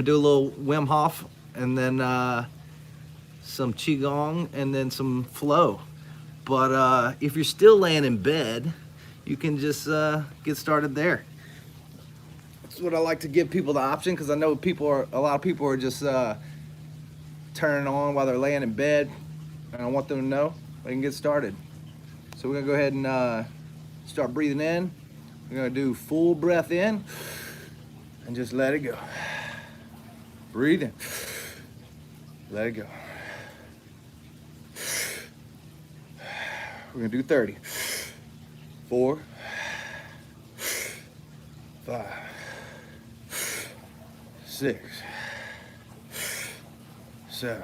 do a little Wim Hof and then some Qi Gong and then some flow. But if you're still laying in bed, you can just get started there. That's what I like to give people the option, because I know a lot of people are just turning on while they're laying in bed, and I want them to know they can get started. So we're gonna go ahead and start breathing in. We're gonna do full breath in and just let it go. Breathe in, let it go. We're gonna do 30. 4, 5, 6, 7,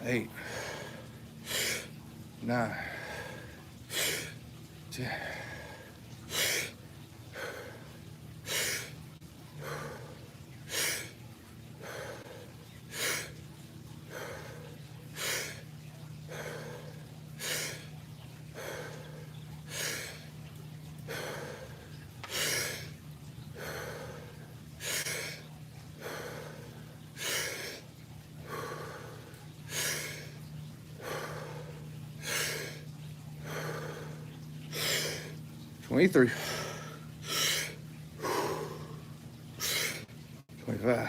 8, 9, 10. 23, 25,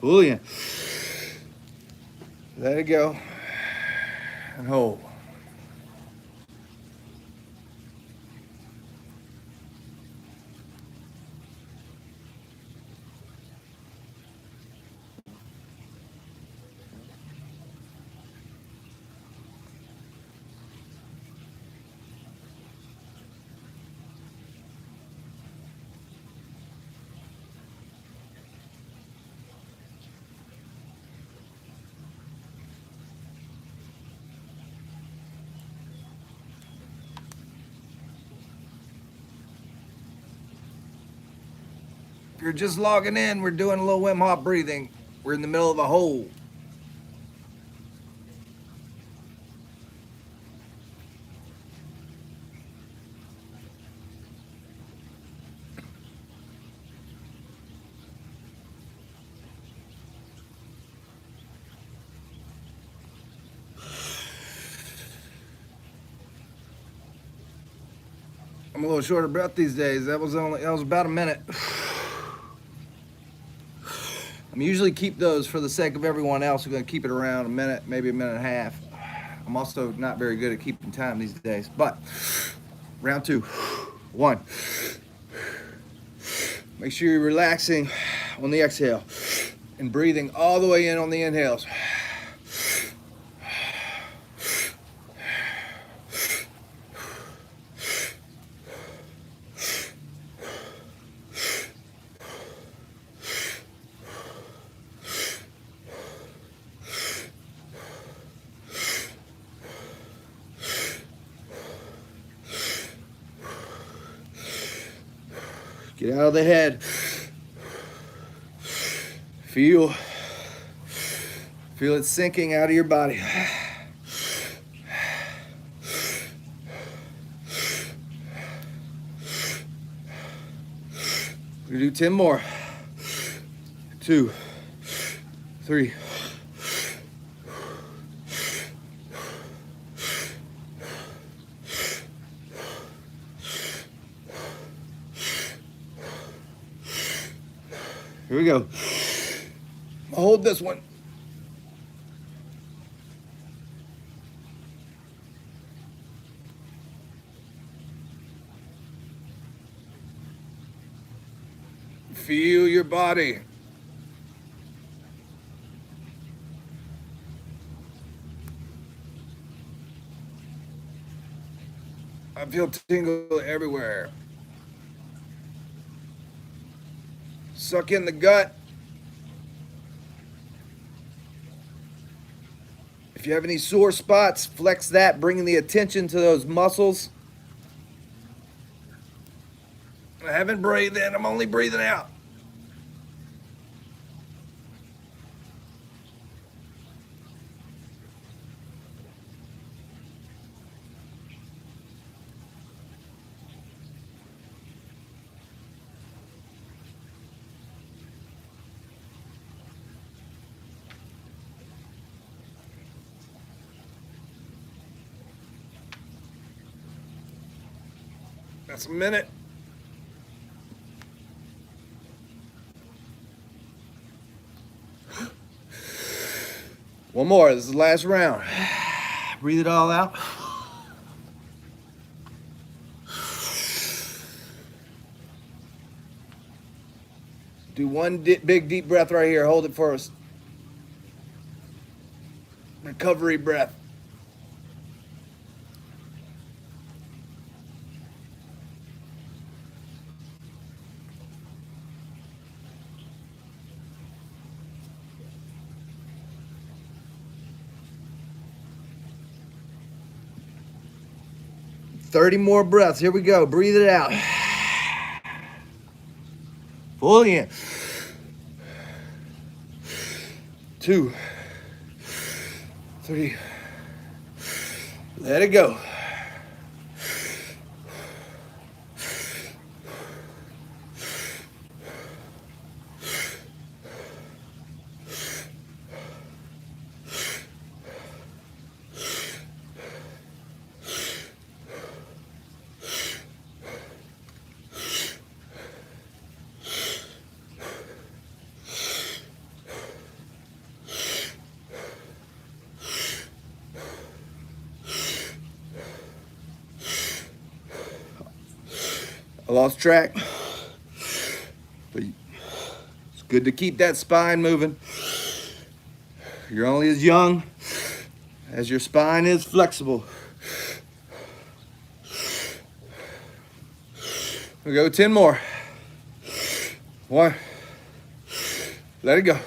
'Fully in. Let it go and hold. If you're just logging in, we're doing a little Wim Hof breathing. We're in the middle of a hole. I'm a little short of breath these days. That was about a minute. I'm usually keep those for the sake of everyone else. We're gonna keep it around a minute, maybe a minute and a half. I'm also not very good at keeping time these days. But round 2, 1. Make sure you're relaxing on the exhale and breathing all the way in on the inhales. Get out of the head. Feel it sinking out of your body. We're gonna do 10 more. 2, 3. Here we go. I'll hold this one. Feel your body. I feel tingle everywhere. Suck in the gut. If you have any sore spots, flex that, bringing the attention to those muscles. I haven't breathed in, I'm only breathing out. That's a minute. One more. This is the last round. Breathe it all out. Do one big deep breath right here. Hold it for us. Recovery breath. "30 more breaths. Here we go. Breathe it out. Fully in. 2, 3. Let it go. I lost track, but it's good to keep that spine moving. You're only as young as your spine is flexible. We go 10 more. 1. Let it go.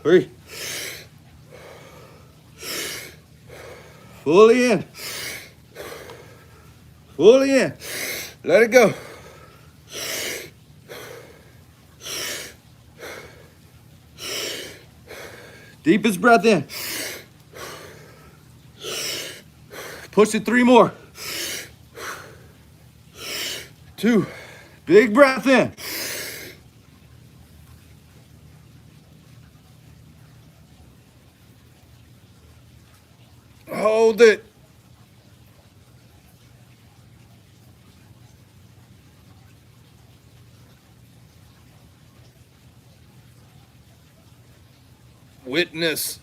3. Fully in. Fully in. Let it go. Deepest breath in. Push it 3 more. 2. Big breath in. Hold it. Witness.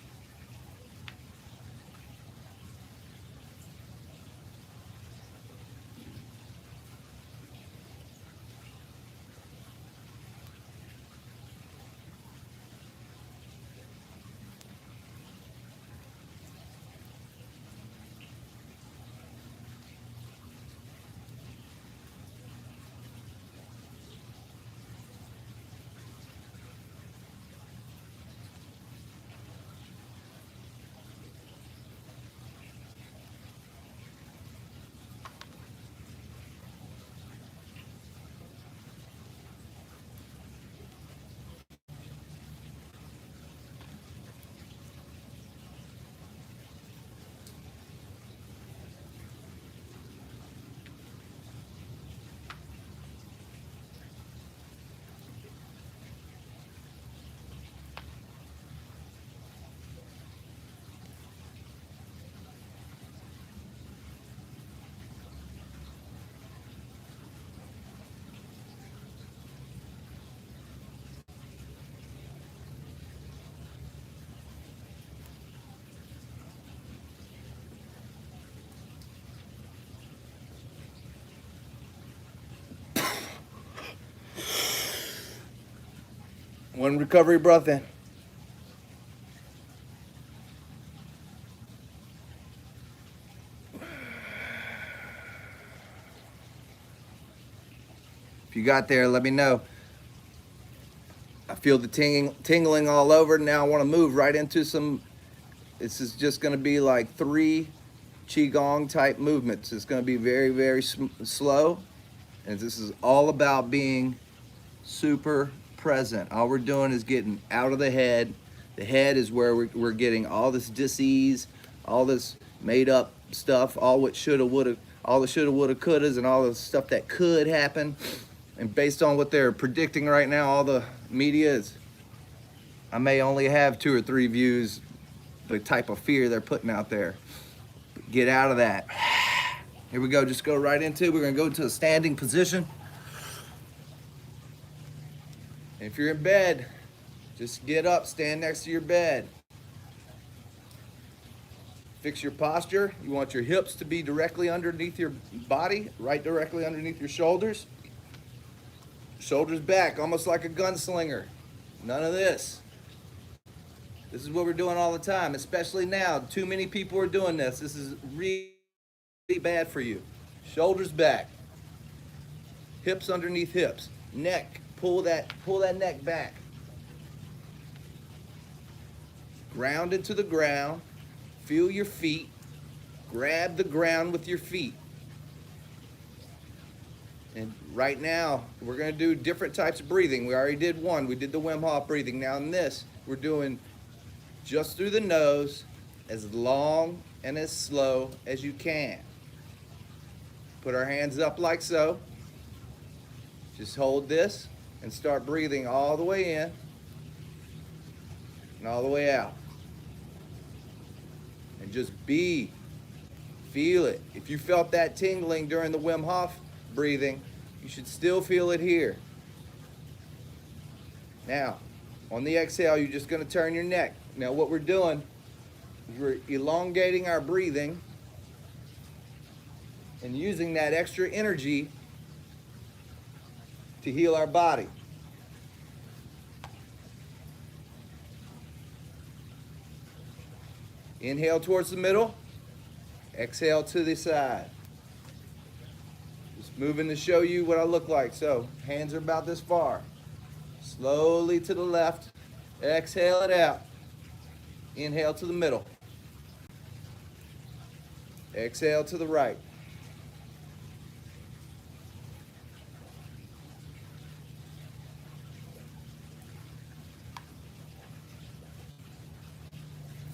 One recovery breath in. If you got there, let me know. I feel the tingling all over. Now I want to move right into some, this is just going to be like 3 Qi Gong type movements. It's going to be very, very slow. And this is all about being super present. All we're doing is getting out of the head. The head is where we're getting all this dis-ease, all this made up stuff, all what shoulda, woulda, all the shoulda, woulda, couldas, and all the stuff that could happen. And based on what they're predicting right now, all the media is, I may only have 2 or 3 views, the type of fear they're putting out there. Get out of that. Here we go, just go right into it. We're gonna go to a standing position. If you're in bed, just get up, stand next to your bed. Fix your posture. You want your hips to be directly underneath your body, right directly underneath your shoulders. Shoulders back, almost like a gunslinger. None of this. This is what we're doing all the time, especially now. Too many people are doing this. This is really bad for you. Shoulders back. Hips underneath hips. Neck, pull that neck back. Ground into the ground. Feel your feet. Grab the ground with your feet. And right now, we're going to do different types of breathing. We already did one. We did the Wim Hof breathing. Now in this, we're doing just through the nose, as long and as slow as you can. Put our hands up like so. Just hold this and start breathing all the way in and all the way out. And just feel it. If you felt that tingling during the Wim Hof breathing, you should still feel it here. Now, on the exhale, you're just going to turn your neck. Now, what we're doing is we're elongating our breathing and using that extra energy to heal our body. Inhale towards the middle, exhale to the side. Just moving to show you what I look like. So, hands are about this far. Slowly to the left, exhale it out. Inhale to the middle. Exhale to the right.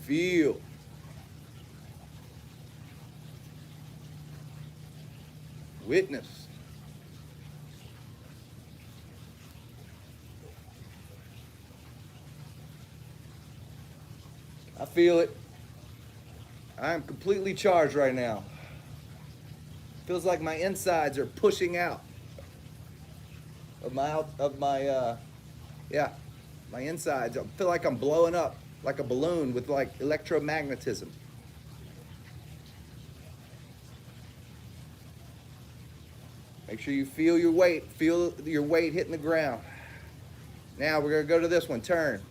Feel. Witness. I feel it. I am completely charged right now. Feels like my insides are pushing out of my my insides. I feel like I'm blowing up like a balloon with like electromagnetism. Make sure you feel your weight hitting the ground. Now we're gonna go to this one, turn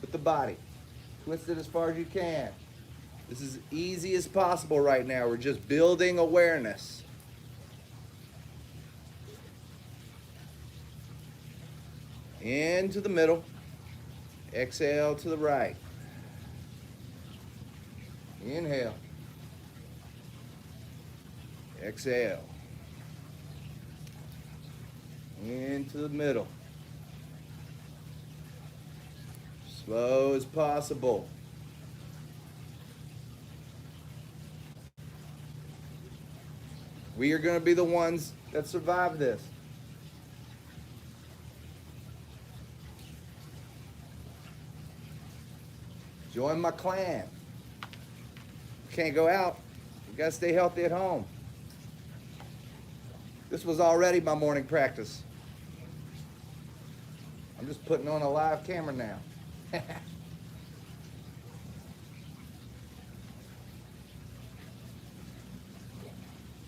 with the body. Twist it as far as you can. This is as easy as possible right now. We're just building awareness. Into the middle. Exhale to the right. Inhale. Exhale. Into the middle. Slow as possible. We are going to be the ones that survive this. Join my clan. Can't go out. You got to stay healthy at home. This was already my morning practice. I'm just putting on a live camera now.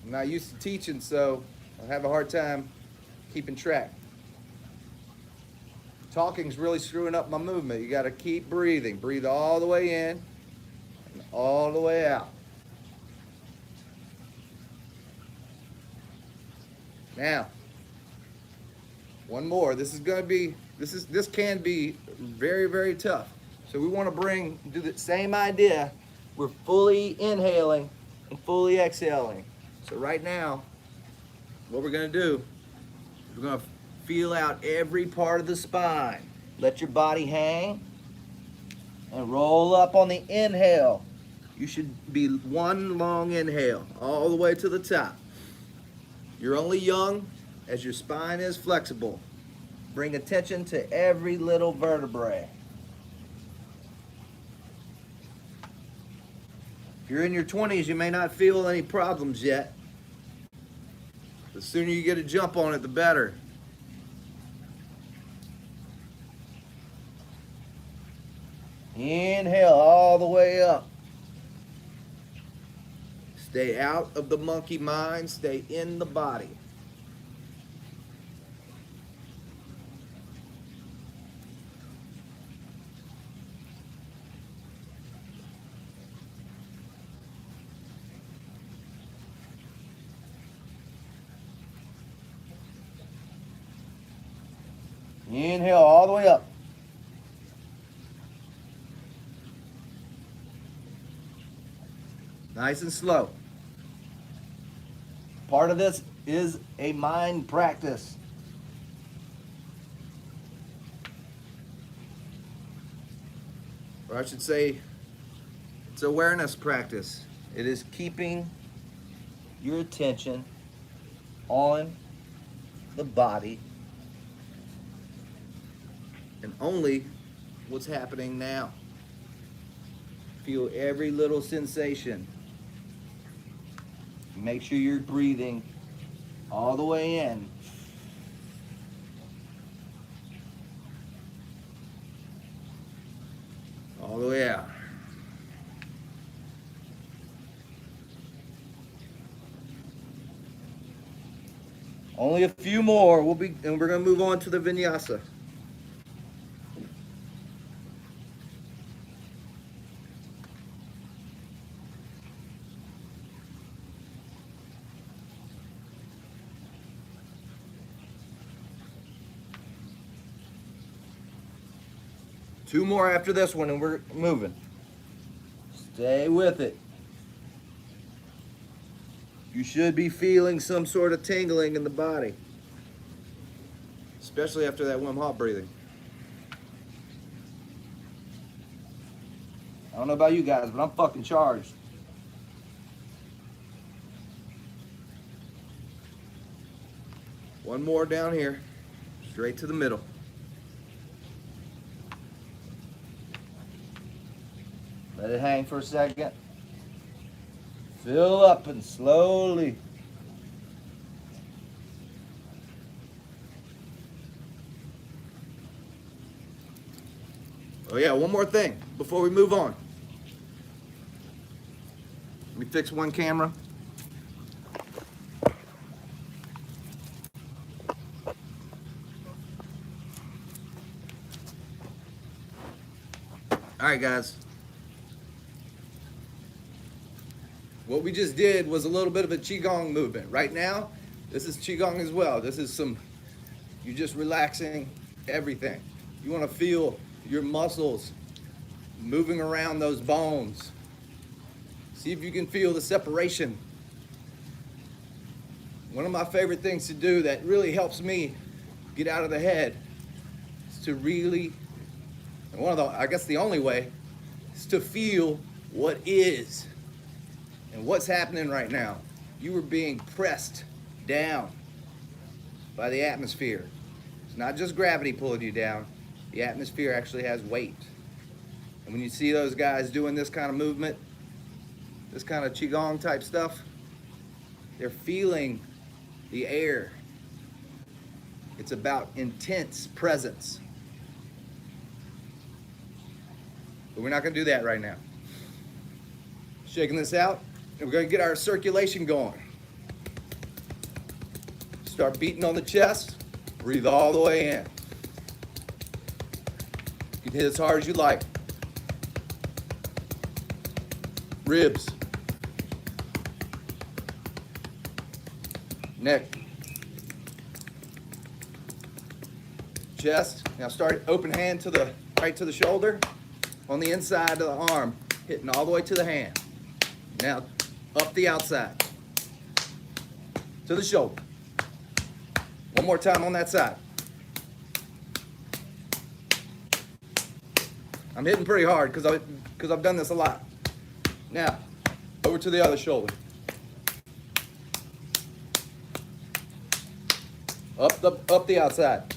I'm not used to teaching, so I have a hard time keeping track. Talking's really screwing up my movement. You got to keep breathing. Breathe all the way in and all the way out. Now, one more. This can be very, very tough. So we want to do the same idea. We're fully inhaling and fully exhaling. So right now, what we're going to do, we're going to feel out every part of the spine. Let your body hang and roll up on the inhale. You should be one long inhale all the way to the top. You're only young as your spine is flexible. Bring attention to every little vertebrae. If you're in your 20s, you may not feel any problems yet, sooner you get a jump on it, the better. Inhale all the way up. Stay out of the monkey mind, stay in the body. Inhale all the way up. Nice and slow. Part of this is a mind practice. Or I should say, it's awareness practice. It is keeping your attention on the body and only what's happening now. Feel every little sensation. Make sure you're breathing all the way in. All the way out. Only a few more, and we're going to move on to the vinyasa. Two more after this one and we're moving. Stay with it. You should be feeling some sort of tingling in the body, especially after that Wim Hof breathing. I don't know about you guys, but I'm fucking charged. One more down here, straight to the middle. Let it hang for a second. Fill up and slowly. Oh yeah, one more thing before we move on. Let me fix one camera. All right, guys. What we just did was a little bit of a Qi Gong movement. Right now, this is Qi Gong as well. This is you're just relaxing everything. You want to feel your muscles moving around those bones. See if you can feel the separation. One of my favorite things to do that really helps me get out of the head is to really, I guess the only way, is to feel what is. And what's happening right now? You are being pressed down by the atmosphere. It's not just gravity pulling you down. The atmosphere actually has weight. And when you see those guys doing this kind of movement, this kind of Qigong type stuff, they're feeling the air. It's about intense presence. But we're not going to do that right now. Shaking this out. And we're going to get our circulation going. Start beating on the chest. Breathe all the way in. You can hit as hard as you like. Ribs. Neck. Chest. Now start open hand to the right to the shoulder. On the inside of the arm. Hitting all the way to the hand. Now up the outside to the shoulder. One more time on that side. I'm hitting pretty hard because I've done this a lot. Now over to the other shoulder. Up the outside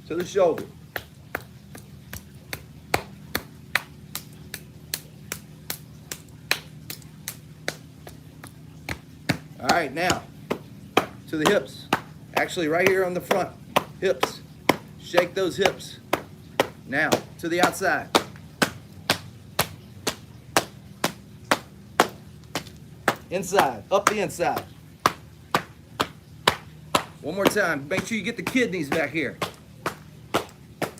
to the shoulder. All right, now to the hips. Actually, right here on the front, hips. Shake those hips. Now, to the outside. Inside, up the inside. One more time, make sure you get the kidneys back here.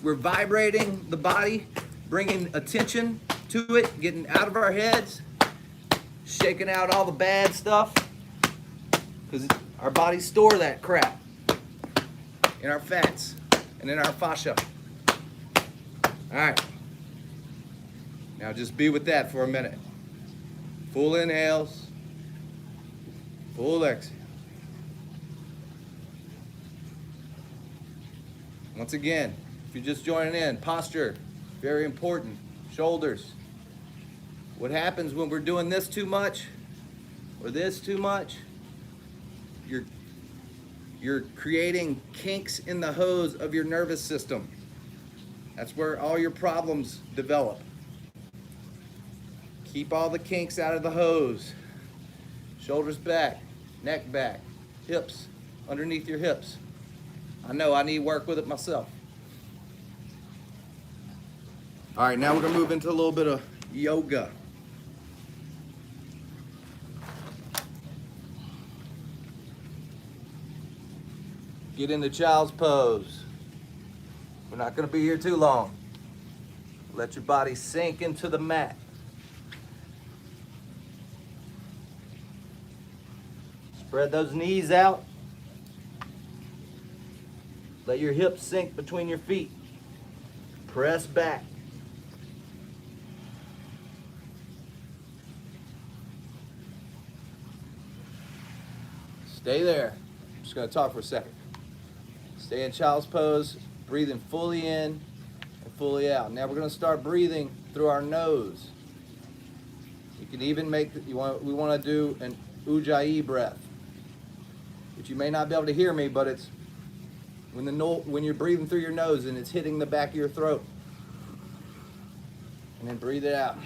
We're vibrating the body, bringing attention to it, getting out of our heads, shaking out all the bad stuff, because our bodies store that crap in our fats and in our fascia. All right, now just be with that for a minute. Full inhales, full exhale. Once again, if you're just joining in, posture, very important. Shoulders. What happens when we're doing this too much or this too much? You're creating kinks in the hose of your nervous system. That's where all your problems develop. Keep all the kinks out of the hose. Shoulders back, neck back, hips underneath your hips. I know I need work with it myself. All right, now we're gonna move into a little bit of yoga. Get into child's pose. We're not gonna be here too long. Let your body sink into the mat. Spread those knees out. Let your hips sink between your feet. Press back. Stay there. I'm just going to talk for a second. Stay in child's pose, breathing fully in and fully out. Now we're going to start breathing through our nose. You can even make, we want to do an ujjayi breath, which you may not be able to hear me, but it's when you're breathing through your nose and it's hitting the back of your throat. And then breathe it out.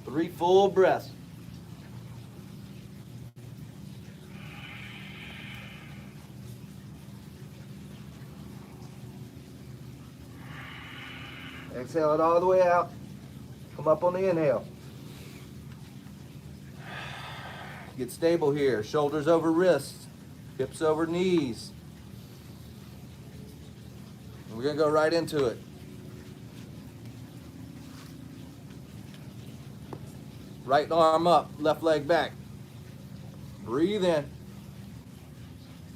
Three full breaths. Exhale it all the way out. Come up on the inhale. Get stable here. Shoulders over wrists, hips over knees. And we're going to go right into it. Right arm up, left leg back. Breathe in.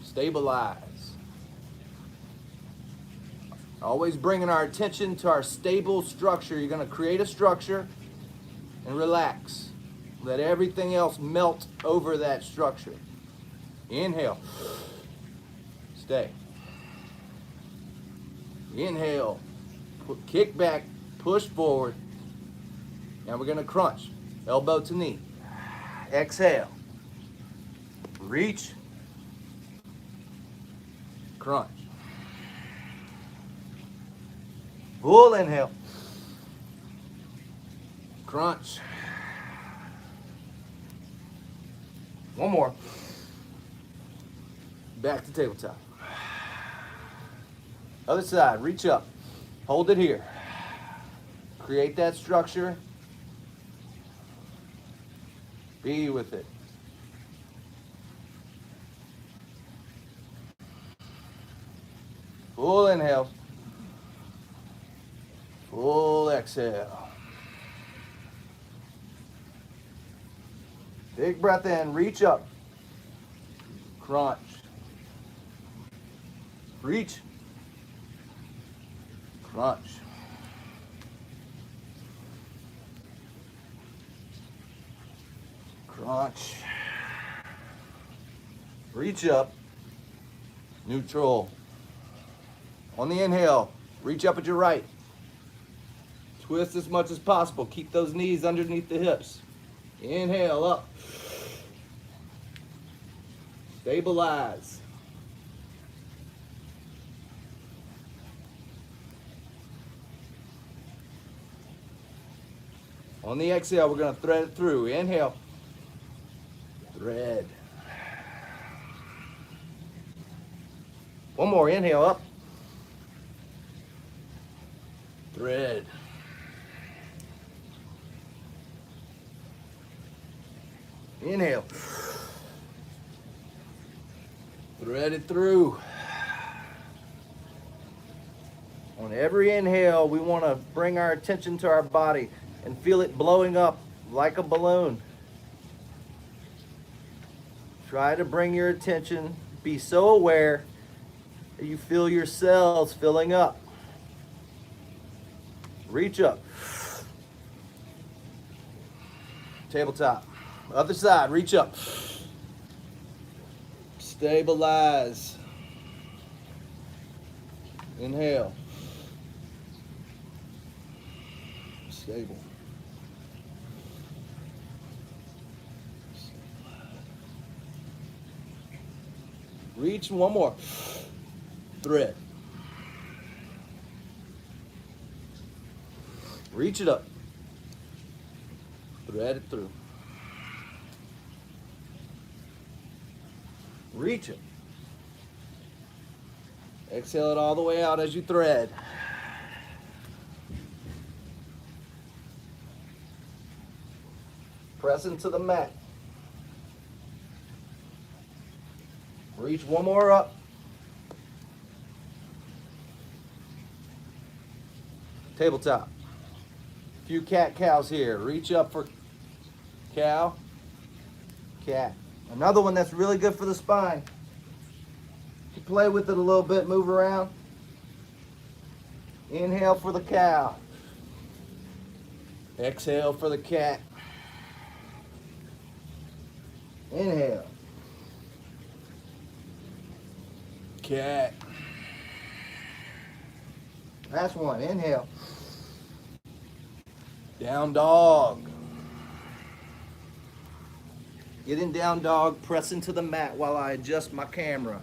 Stabilize. Always bringing our attention to our stable structure. You're going to create a structure and relax. Let everything else melt over that structure. Inhale. Stay. Inhale. Kick back. Push forward. Now we're going to crunch. Elbow to knee. Exhale. Reach. Crunch. Full inhale. Crunch. One more. Back to tabletop. Other side, reach up. Hold it here. Create that structure. Be with it. Full inhale. Full exhale. Big breath in, reach up. Crunch. Reach. Crunch. Crunch. Reach up. Neutral. On the inhale, reach up at your right. Twist as much as possible. Keep those knees underneath the hips. Inhale up. Stabilize. On the exhale, we're gonna thread it through. Inhale, thread. One more, inhale up. Thread. Inhale. Thread it through. On every inhale, we want to bring our attention to our body and feel it blowing up like a balloon. Try to bring your attention, be so aware that you feel your cells filling up. Reach up. Tabletop. Other side, reach up. Stabilize. Inhale. Stable. Reach, one more. Thread. Reach it up. Thread it through. Reach it. Exhale it all the way out as you thread. Press into the mat. Reach one more up. Tabletop. A few cat-cows here. Reach up for cow, cat. Another one that's really good for the spine. You play with it a little bit, move around. Inhale for the cow. Exhale for the cat. Inhale. Cat. Last one, inhale. Down dog. Get in down dog, press into the mat while I adjust my camera.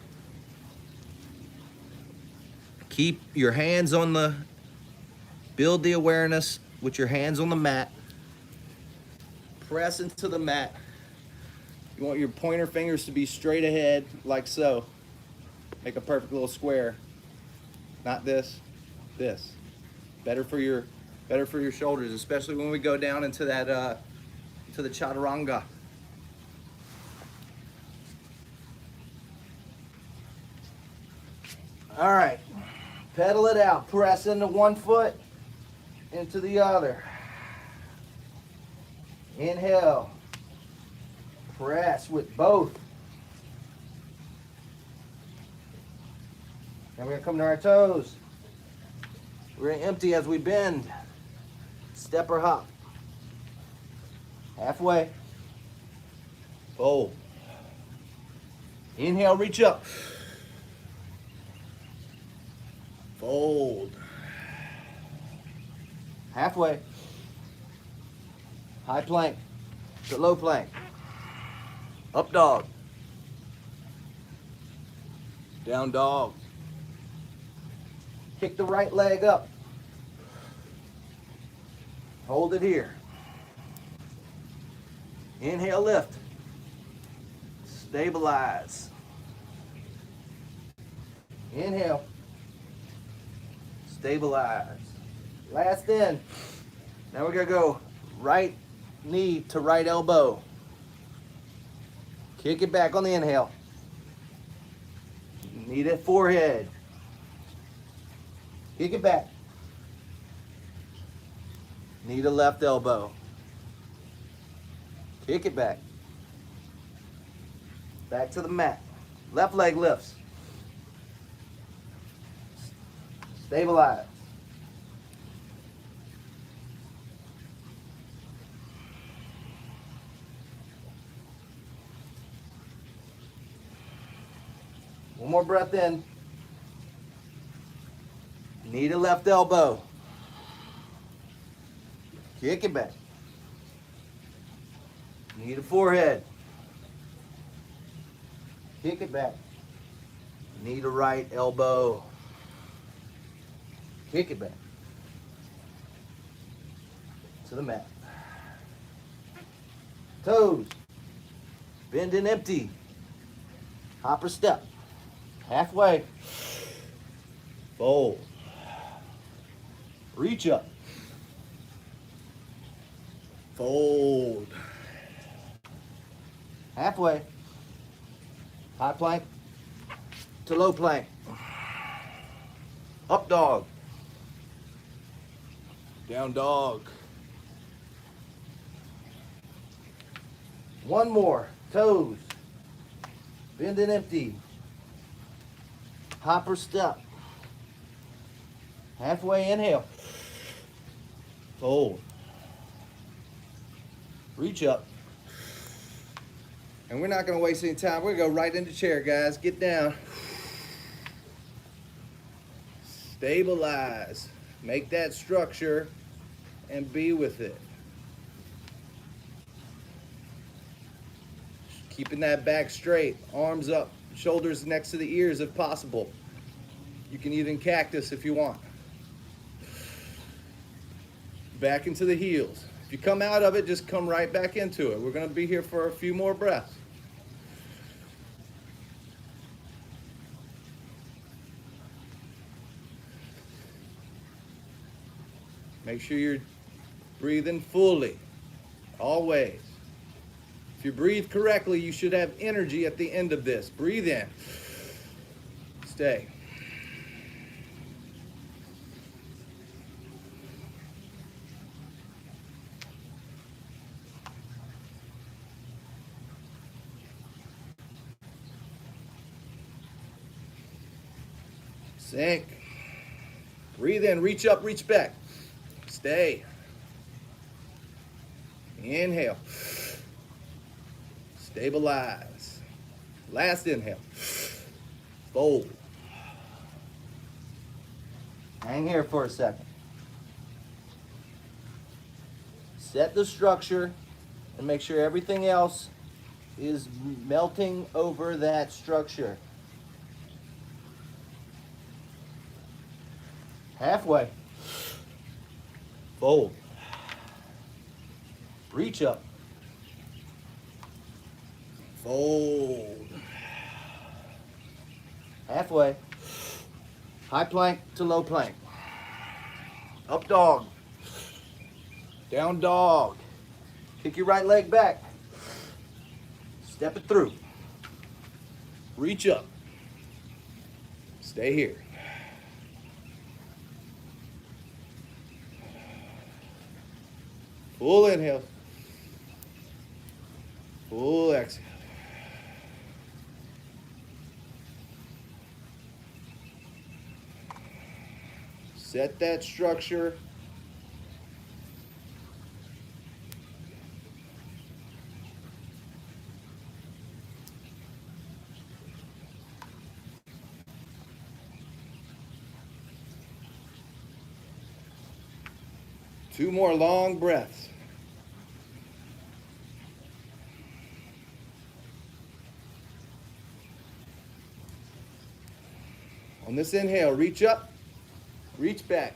Keep your hands on the, build the awareness with your hands on the mat. Press into the mat. You want your pointer fingers to be straight ahead, like so. Make a perfect little square. Not this, this. Better for your shoulders, especially when we go down into that to the chaturanga. All right, pedal it out. Press into one foot, into the other. Inhale. Press with both. And we're gonna come to our toes. We're gonna empty as we bend. Step or hop. Halfway. Fold. Inhale, reach up. Fold. Halfway. High plank to low plank. Up dog. Down dog. Kick the right leg up. Hold it here. Inhale, lift. Stabilize. Inhale. Stabilize. Last in. Now we're gonna go right knee to right elbow. Kick it back on the inhale. Knee to forehead. Kick it back. Knee to left elbow. Kick it back. Back to the mat. Left leg lifts. Stabilize. One more breath in. Knee to left elbow. Kick it back. Knee to forehead. Kick it back. Knee to right elbow. Kick it back. To the mat. Toes. Bend and empty. Hopper step. Halfway. Fold. Reach up. Fold. Halfway. High plank to low plank. Up dog. Down dog. One more. Toes. Bend and empty. Hopper step. Halfway inhale. Fold. Reach up. And we're not going to waste any time. We're going to go right into chair, guys. Get down. Stabilize. Make that structure and be with it. Keeping that back straight, arms up, shoulders next to the ears if possible. You can even cactus if you want. Back into the heels. If you come out of it, just come right back into it. We're going to be here for a few more breaths. Make sure you're breathing fully, always. If you breathe correctly, you should have energy at the end of this. Breathe in. Stay. Sink. Breathe in, reach up, reach back. Stay. Inhale. Stabilize. Last inhale. Fold. Hang here for a second. Set the structure and make sure everything else is melting over that structure. Halfway. Fold. Reach up. Fold. Halfway. High plank to low plank. Up dog. Down dog. Kick your right leg back. Step it through. Reach up. Stay here. Full inhale. Full exhale. Set that structure. Two more long breaths. On this inhale, reach up, reach back.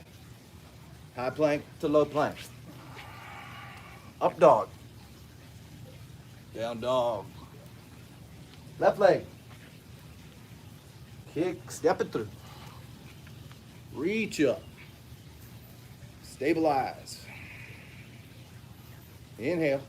High plank to low plank. Up dog. Down dog. Left leg. Kick, step it through. Reach up. Stabilize. Inhale.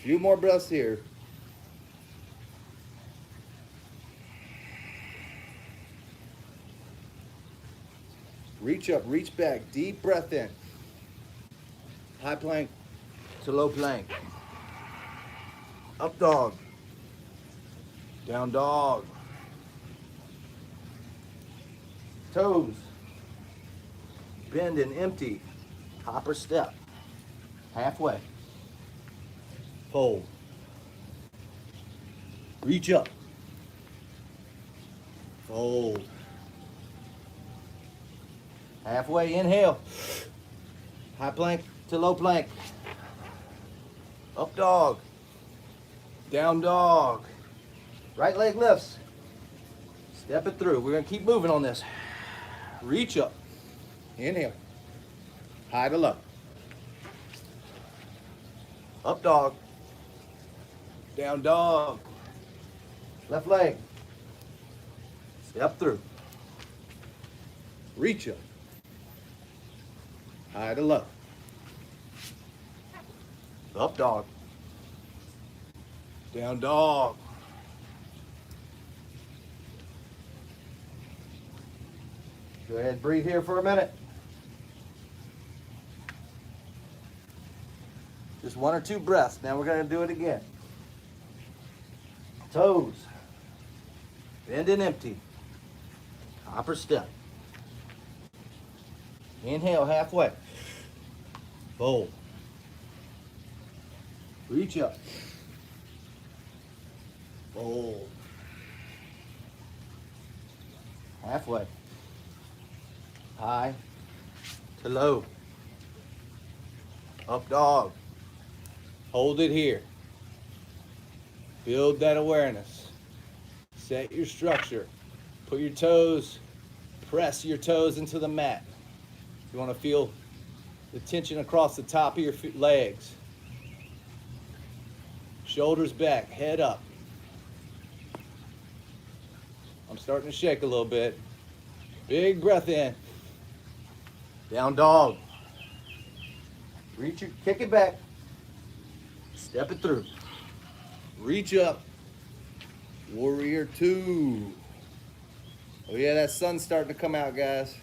Few more breaths here. Reach up, reach back, deep breath in. High plank to low plank. Up dog. Down dog. Toes. Bend and empty. Hopper step. Halfway. Fold. Reach up. Fold. Halfway, inhale. High plank to low plank. Up dog. Down dog. Right leg lifts. Step it through. We're gonna keep moving on this. Reach up. Inhale. High to low. Up dog. Down dog. Left leg. Step through. Reach up. High to low. Up dog. Down dog. Go ahead, breathe here for a minute. Just 1 or 2 breaths. Now we're going to do it again. Toes. Bend and empty. Hopper step. Inhale halfway. Fold. Reach up. Fold. Halfway. High to low. Up dog. Hold it here. Build that awareness. Set your structure. Put your toes, press your toes into the mat. You want to feel the tension across the top of your legs. Shoulders back, head up. I'm starting to shake a little bit. Big breath in. Down dog. Reach it, kick it back. Step it through. Reach up. Warrior 2. Oh yeah, that sun's starting to come out, guys.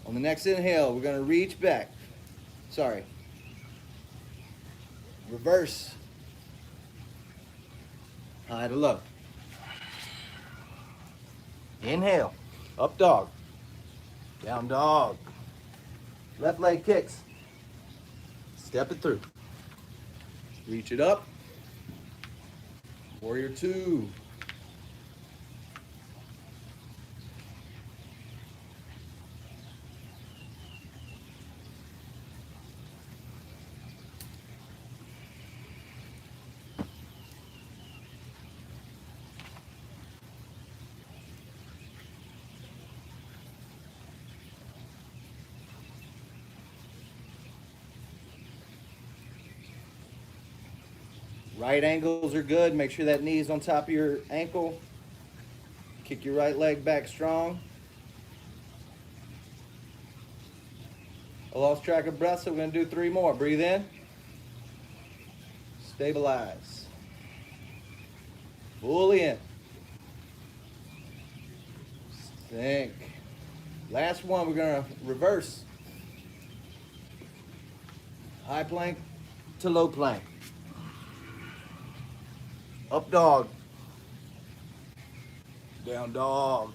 On the next inhale, we're going to reach back. Sorry. Reverse. High to low. Inhale. Up dog. Down dog. Left leg kicks. Step it through. Reach it up. Warrior 2. Right angles are good. Make sure that knee's on top of your ankle. Kick your right leg back strong. I lost track of breath, so we're going to do 3 more. Breathe in. Stabilize. Fully in. Sink. Last one, we're going to reverse. High plank to low plank. Up dog. Down dog.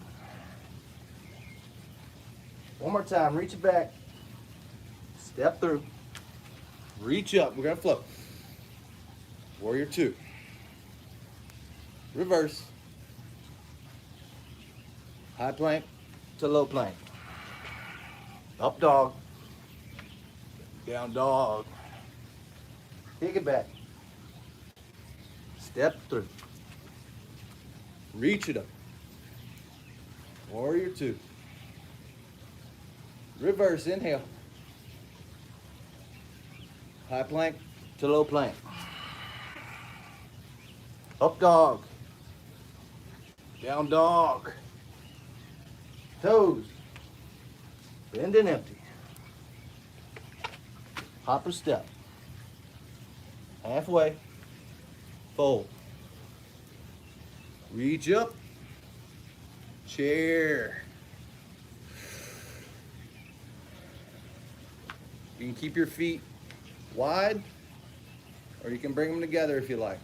One more time. Reach it back. Step through. Reach up. We're going to float. Warrior 2. Reverse. High plank to low plank. Up dog. Down dog. Kick it back. Step through. Reach it up. Warrior 2. Reverse, inhale. High plank to low plank. Up dog. Down dog. Toes. Bend and empty. Hopper step. Halfway. fold. Reach up, chair. You can keep your feet wide, or you can bring them together if you like.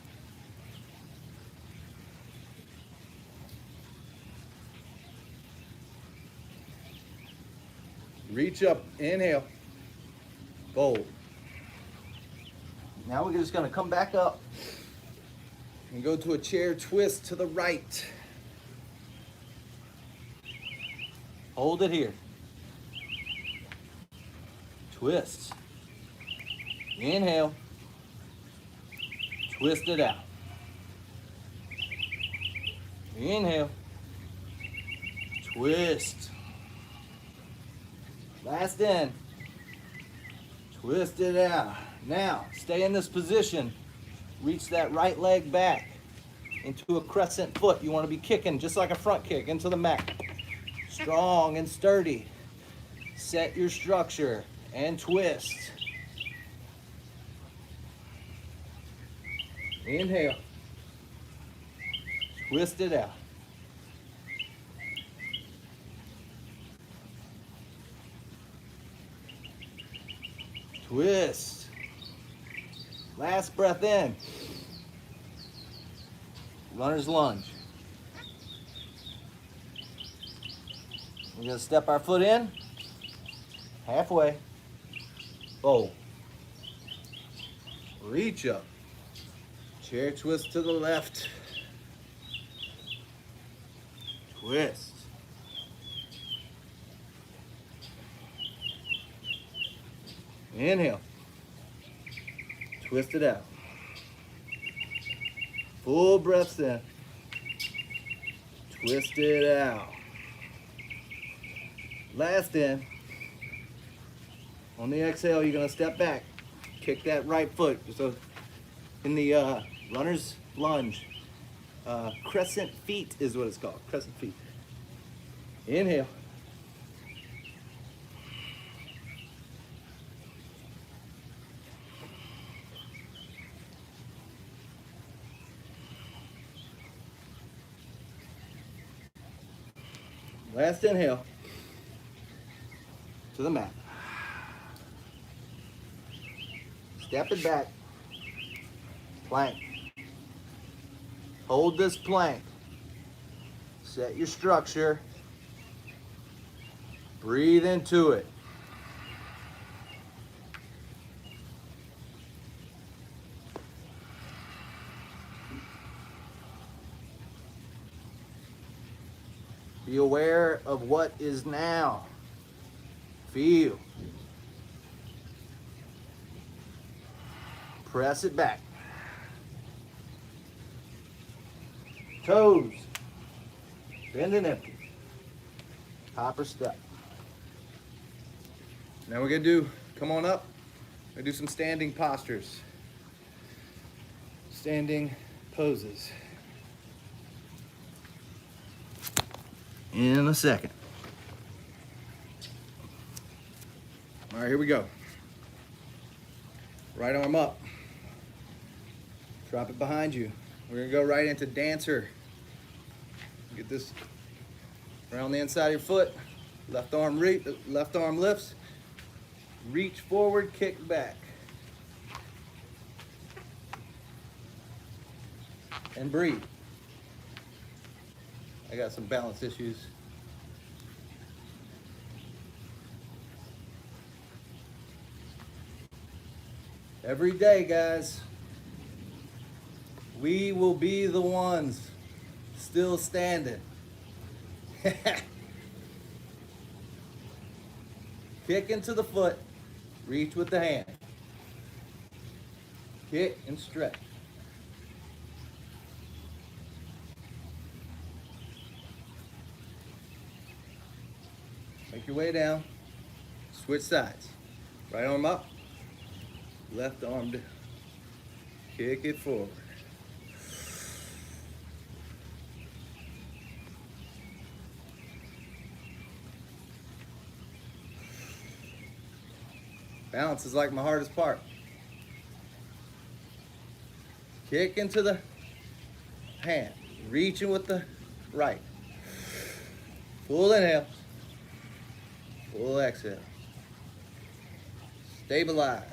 Reach up, inhale, fold. Now we're just gonna come back up and go to a chair twist to the right. Hold it here. Twist. Inhale. Twist it out. Inhale. Twist. Last in. Twist it out. Now, stay in this position. Reach that right leg back into a crescent foot. You want to be kicking just like a front kick into the mat. Strong and sturdy. Set your structure and twist. Inhale. Twist it out. Twist. Last breath in. Runner's lunge. We're going to step our foot in. Halfway. Fold. Reach up. Chair twist to the left. Twist. Inhale. Twist it out. Full breaths in. Twist it out. Last in. On the exhale, you're going to step back. Kick that right foot. So in the runner's lunge. Crescent feet is what it's called. Crescent feet. Inhale. Last inhale. To the mat. Step it back. Plank. Hold this plank. Set your structure. Breathe into it. Be aware of what is now. Feel. Press it back. Toes. Bend and empty. Hopper step. Now we're going to do, come on up. We're going to do some standing postures. Standing poses. In a second. All right, here we go. Right arm up. Drop it behind you. We're gonna go right into dancer. Get this around the inside of your foot. Left arm lifts. Reach forward, kick back. And breathe. I got some balance issues. Every day, guys, we will be the ones still standing. Kick into the foot, reach with the hand. Kick and stretch. Make your way down. Switch sides. Right arm up. Left arm down. Kick it forward. Balance is like my hardest part. Kick into the hand. Reaching with the right. Full inhale. Full exhale. Stabilize.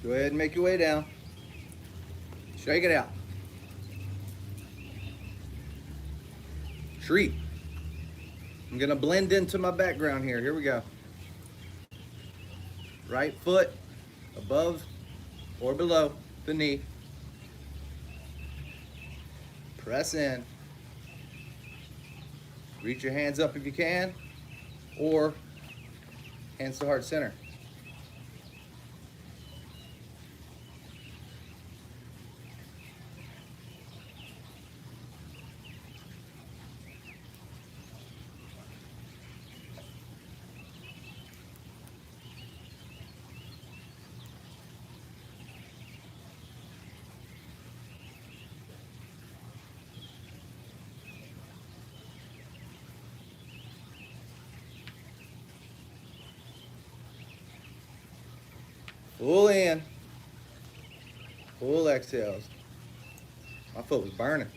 Go ahead and make your way down. Shake it out. Treat. I'm gonna blend into my background here. Here we go. Right foot above or below the knee. Press in. Reach your hands up if you can, or hands to heart center. Full in, full exhales. My foot was burning.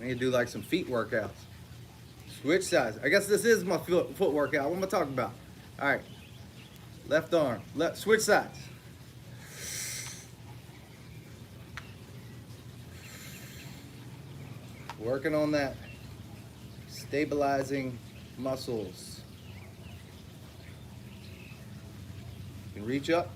I need to do like some feet workouts. Switch sides. I guess this is my foot workout. What am I talking about? All right, left arm, switch sides. Working on that, stabilizing muscles. You can reach up.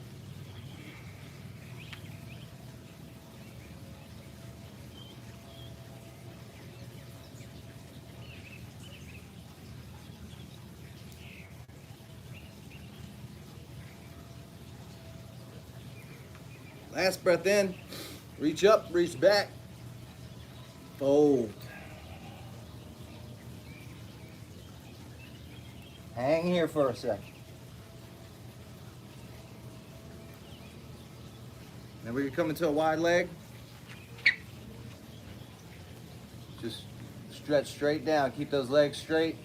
Last breath in, reach up, reach back, fold. Hang here for a second. Then we can come into a wide leg. Just stretch straight down. Keep those legs straight,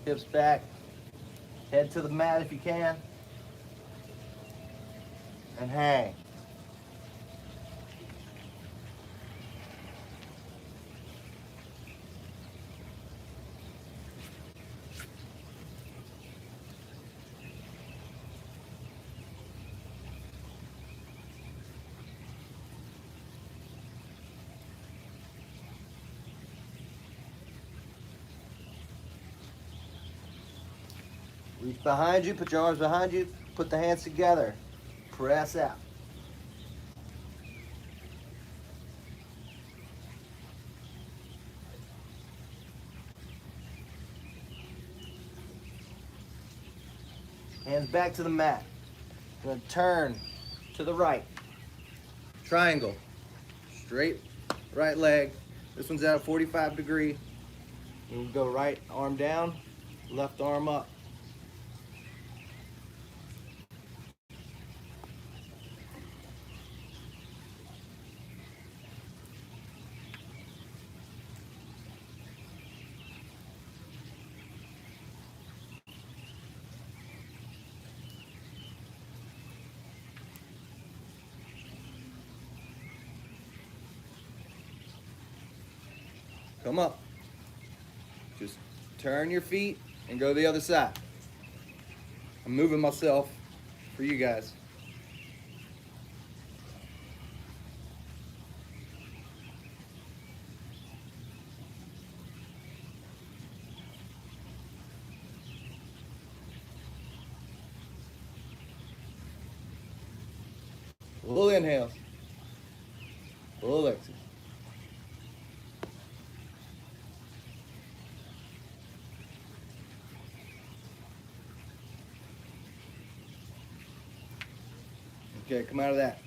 hips back. Head to the mat if you can. And hang. Reach behind you, put your arms behind you, put the hands together, press out. Hands back to the mat. Gonna turn to the right. Triangle. Straight right leg. This one's at a 45 degree. We'll go right arm down, left arm up. Come up. Just turn your feet and go to the other side. I'm moving myself for you guys. Full inhales. Full exhale. Okay, come out of that.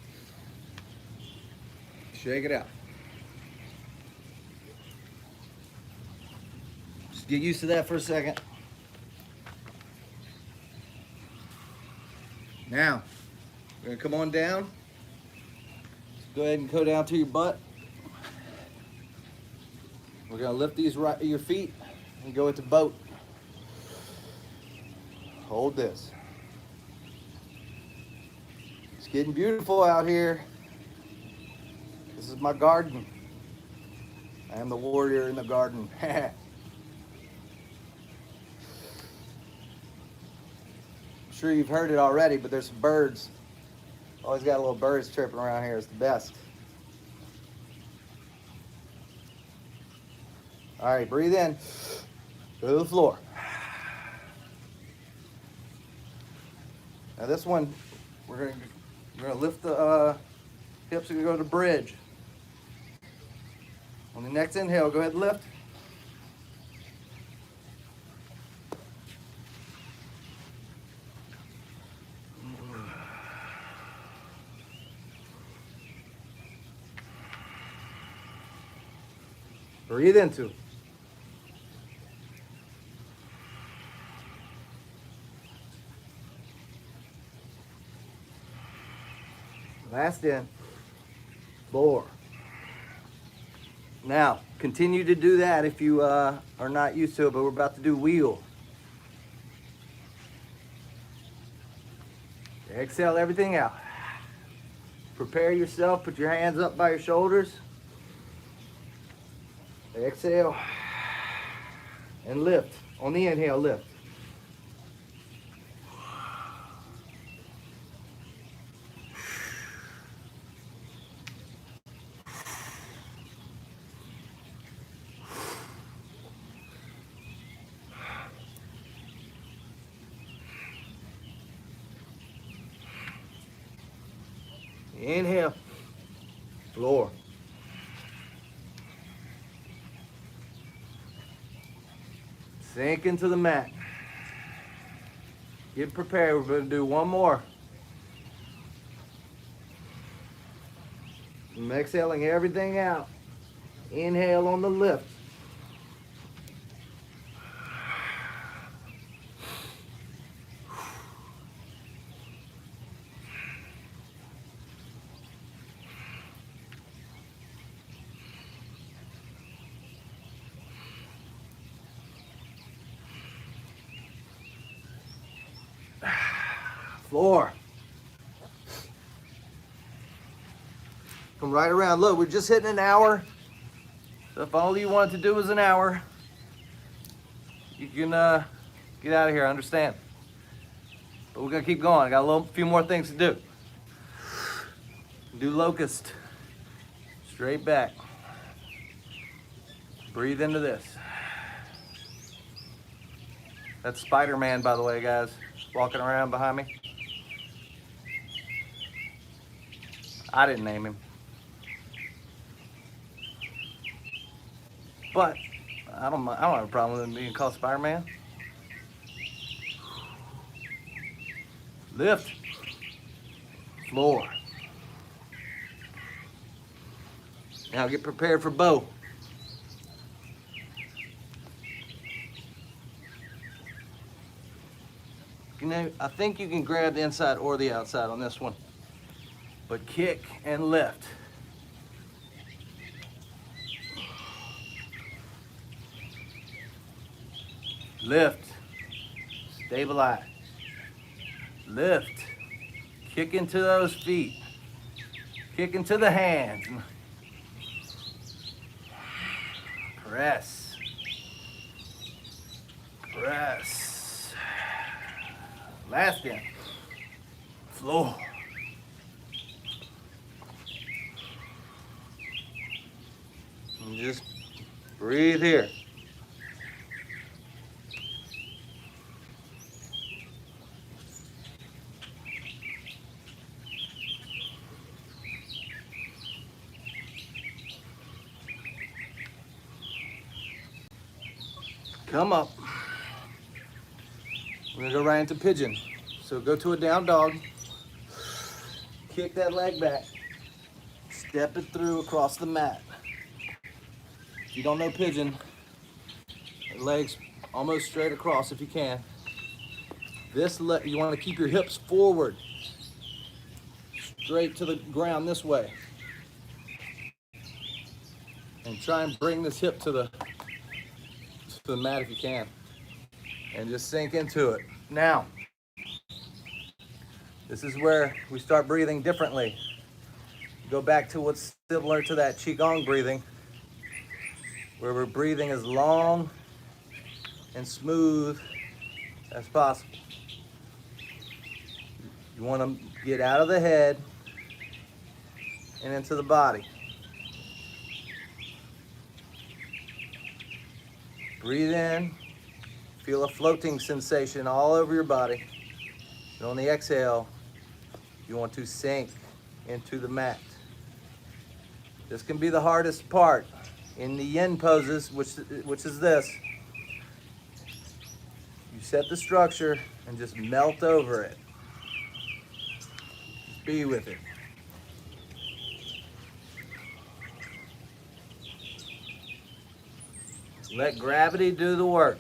Shake it out. Just get used to that for a second. Now, we're gonna come on down. Go ahead and go down to your butt. We're gonna lift these your feet and go into boat. Hold this. It's getting beautiful out here. This is my garden. I am the warrior in the garden. I'm sure you've heard it already, but there's some birds. Always got little birds chirping around here. It's the best. All right, breathe in. Go to the floor. Now this one, we're gonna lift the hips and go to the bridge. On the next inhale, go ahead and lift. Breathe into. Last in. 4. Now, continue to do that if you are not used to it, but we're about to do wheel. Exhale everything out. Prepare yourself, put your hands up by your shoulders. Exhale and lift. On the inhale, lift. Inhale, floor. Sink into the mat. Get prepared. We're going to do one more. I'm exhaling everything out. Inhale on the lift. Floor. Come right around. Look, we're just hitting an hour. So if all you want to do is an hour, you can get out of here, I understand. But we're gonna keep going. I got a few more things to do. Do locust. Straight back. Breathe into this. That's Spider-Man, by the way, guys, walking around behind me. I didn't name him. But I don't have a problem with him being called Spider-Man. Lift. Floor. Now get prepared for bow. You know, I think you can grab the inside or the outside on this one. But kick and lift. Lift. Stabilize. Lift. Kick into those feet. Kick into the hands. Press. Press. Last in. Floor. And just breathe here. Come up. We're gonna go right into pigeon. So go to a down dog. Kick that leg back. Step it through across the mat. If you don't know pigeon, legs almost straight across if you can. You want to keep your hips forward, straight to the ground this way. And try and bring this hip to the mat if you can. And just sink into it. Now, this is where we start breathing differently. Go back to what's similar to that Qi Gong breathing, where we're breathing as long and smooth as possible. You want to get out of the head and into the body. Breathe in, feel a floating sensation all over your body. And on the exhale, you want to sink into the mat. This can be the hardest part in the yin poses, which is this. You set the structure and just melt over it. Just be with it. Let gravity do the work.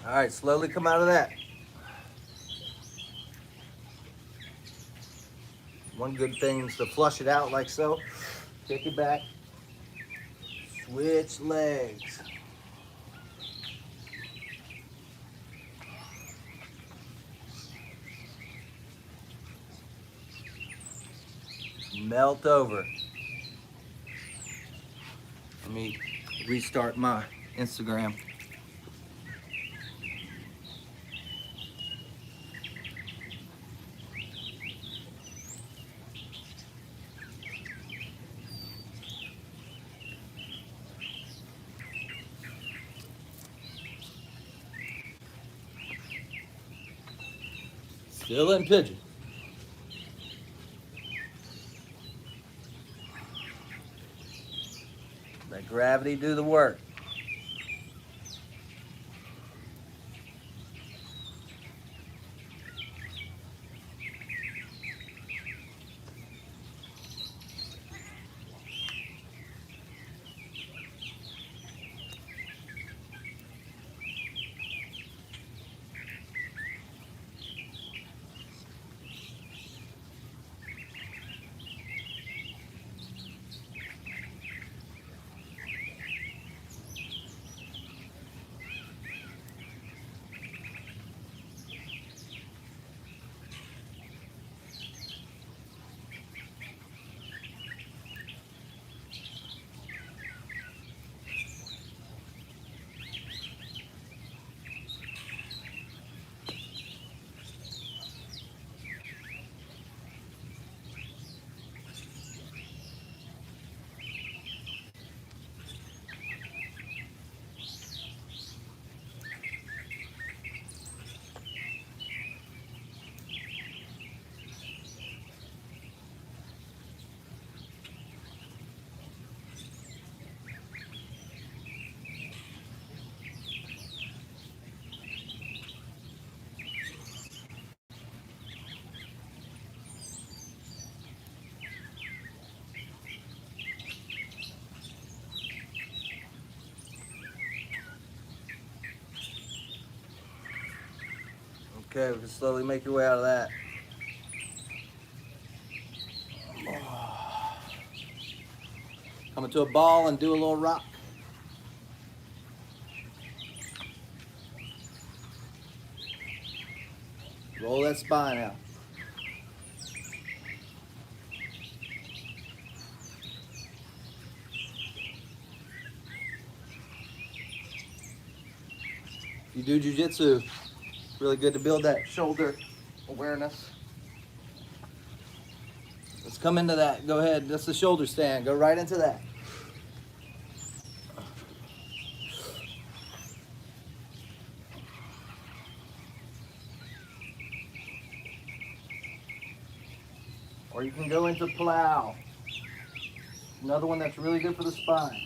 All right, slowly come out of that. One good thing is to flush it out like so. Kick it back. Switch legs. Melt over. Let me restart my Instagram. Still in pigeon. Let gravity do the work. Okay, we can slowly make your way out of that. Come into a ball and do a little rock. Roll that spine out. If you do jiu-jitsu, it's really good to build that shoulder awareness. Let's come into that. Go ahead. That's the shoulder stand. Go right into that. Or you can go into plow. Another one that's really good for the spine.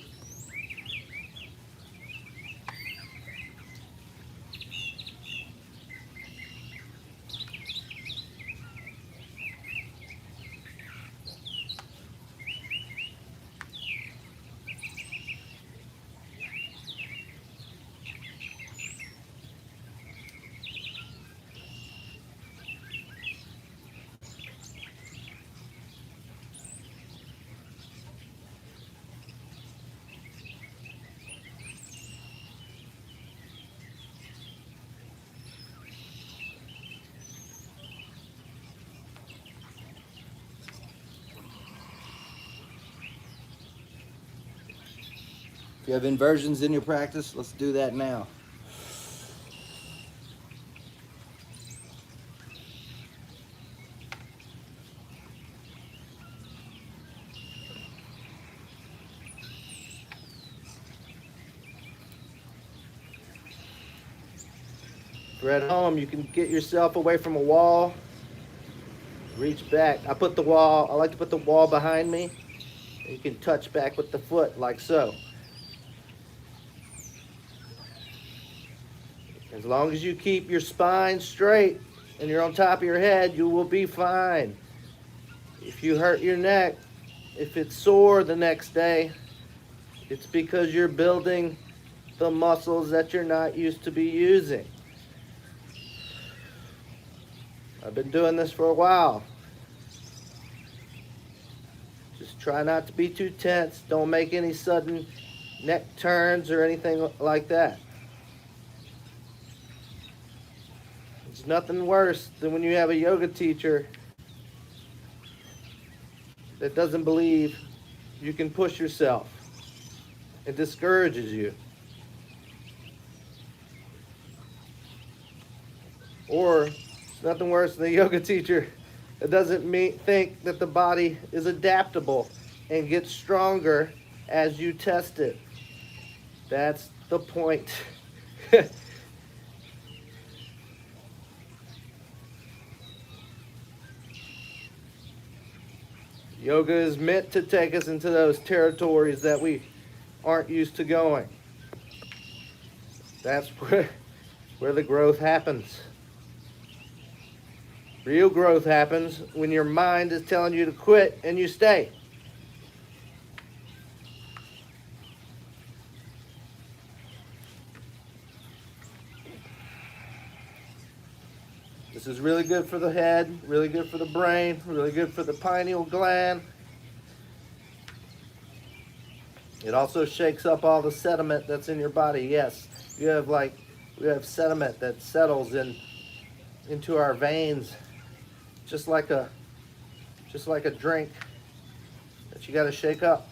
If you have inversions in your practice, let's do that now. If you're at home, you can get yourself away from a wall. Reach back. I like to put the wall behind me. You can touch back with the foot like so. As long as you keep your spine straight and you're on top of your head, you will be fine. If you hurt your neck, if it's sore the next day, it's because you're building the muscles that you're not used to be using. I've been doing this for a while. Just try not to be too tense. Don't make any sudden neck turns or anything like that. There's nothing worse than when you have a yoga teacher that doesn't believe you can push yourself. It discourages you. Or it's nothing worse than a yoga teacher that doesn't think that the body is adaptable and gets stronger as you test it. That's the point. Yoga is meant to take us into those territories that we aren't used to going. That's where the growth happens. Real growth happens when your mind is telling you to quit and you stay. This is really good for the head, really good for the brain, really good for the pineal gland. It also shakes up all the sediment that's in your body. Yes, we have sediment that settles into our veins, just like a drink that you got to shake up.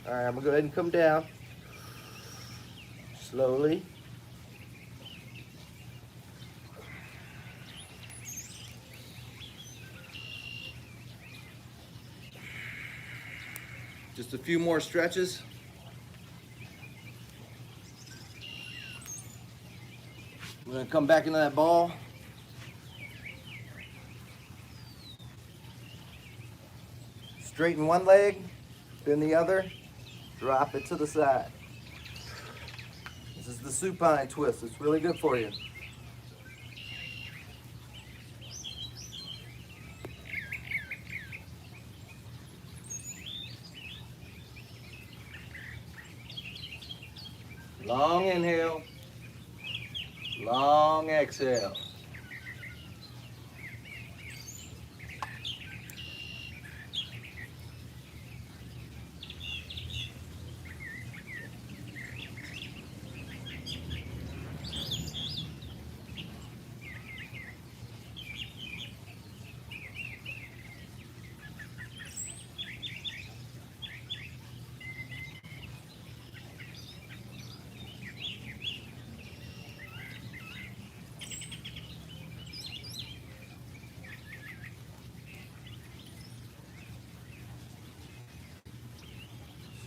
All right, I'm gonna go ahead and come down slowly. Just a few more stretches. We're gonna come back into that ball. Straighten one leg, then the other. Drop it to the side. This is the supine twist. It's really good for you. Long inhale, long exhale.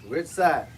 Switch side.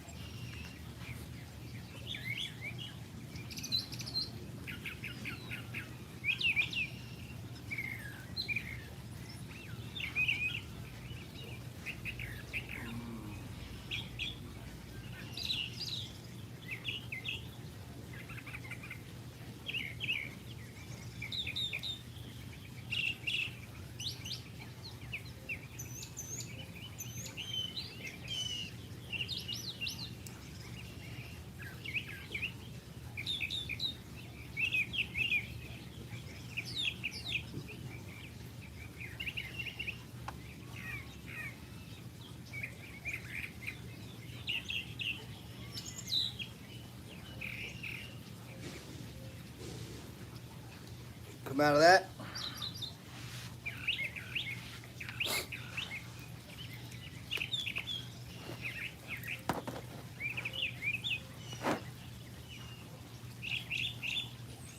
Come out of that.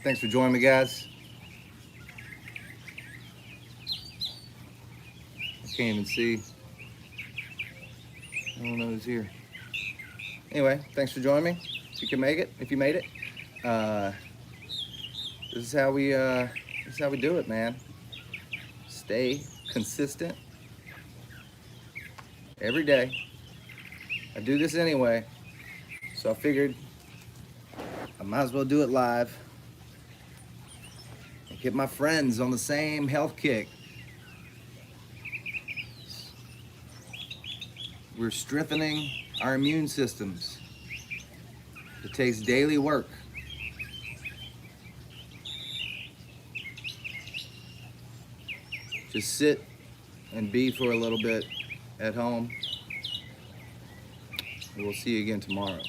Thanks for joining me, guys. I can't even see. I don't know who's here. Anyway, thanks for joining me. If you can make it, if you made it. This is how we do it, man. Stay consistent every day. I do this anyway, so I figured I might as well do it live and get my friends on the same health kick. We're strengthening our immune systems. It takes daily work. Just sit and be for a little bit at home. And we'll see you again tomorrow.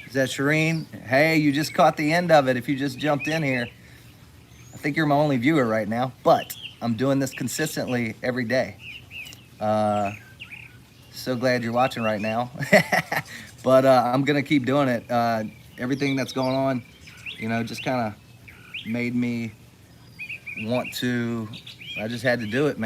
Is that Shireen? Hey, you just caught the end of it if you just jumped in here. I think you're my only viewer right now, but I'm doing this consistently every day. So glad you're watching right now. But I'm gonna keep doing it. Everything that's going on, just kind of made me want to, I just had to do it, man.